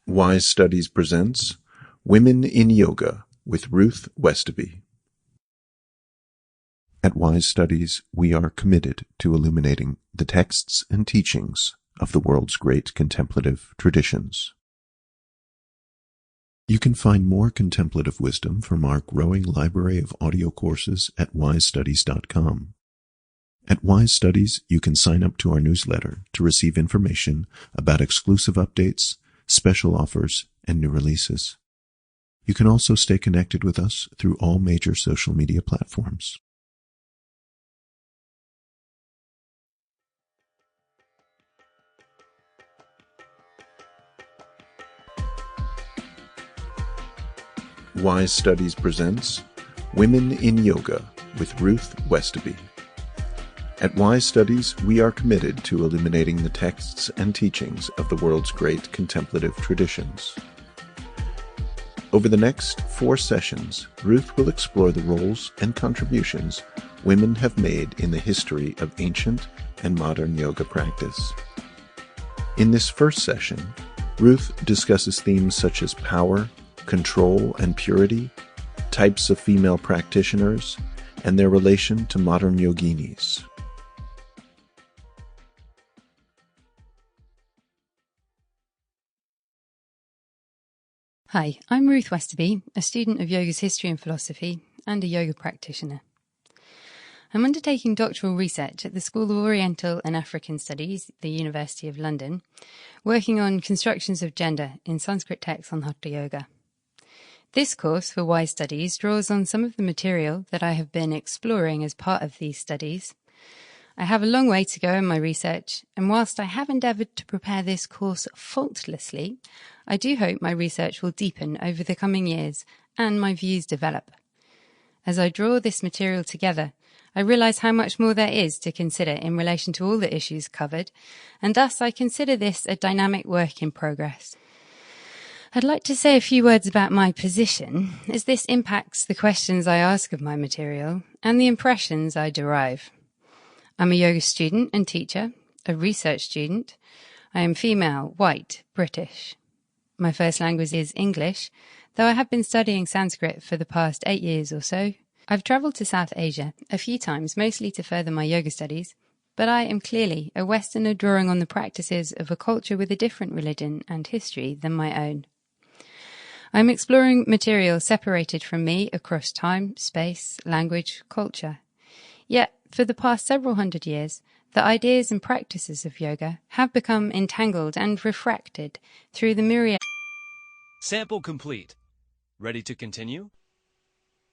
Wise Studies presents Women in Yoga with Ruth Westoby. At Wise Studies, we are committed to illuminating the texts and teachings of the world's great contemplative traditions. You can find more contemplative wisdom from our growing library of audio courses at wisestudies.com. At Wise Studies, you can sign up to our newsletter to receive information about exclusive updates, special offers, and new releases. You can also stay connected with us through all major social media platforms. Wise Studies presents Women in Yoga with Ruth Westoby. At Wise Studies, we are committed to illuminating the texts and teachings of the world's great contemplative traditions. Over the next 4 sessions, Ruth will explore the roles and contributions women have made in the history of ancient and modern yoga practice. In this first session, Ruth discusses themes such as power, control, and purity, types of female practitioners, and their relation to modern yoginis. Hi, I'm Ruth Westoby, a student of yoga's history and philosophy and a yoga practitioner. I'm undertaking doctoral research at the School of Oriental and African Studies, the University of London, working on constructions of gender in Sanskrit texts on Hatha Yoga. This course for Wise Studies draws on some of the material that I have been exploring as part of these studies. I have a long way to go in my research, and whilst I have endeavoured to prepare this course faultlessly, I do hope my research will deepen over the coming years and my views develop. As I draw this material together, I realise how much more there is to consider in relation to all the issues covered, and thus I consider this a dynamic work in progress. I'd like to say a few words about my position, as this impacts the questions I ask of my material and the impressions I derive. I'm a yoga student and teacher, a research student. I am female, white, British. My first language is English, though I have been studying Sanskrit for the past 8 years or so. I've travelled to South Asia a few times, mostly to further my yoga studies, but I am clearly a Westerner drawing on the practices of a culture with a different religion and history than my own. I'm exploring material separated from me across time, space, language, culture. Yet, for the past several hundred years, the ideas and practices of yoga have become entangled and refracted through the myriad. Sample complete. Ready to continue?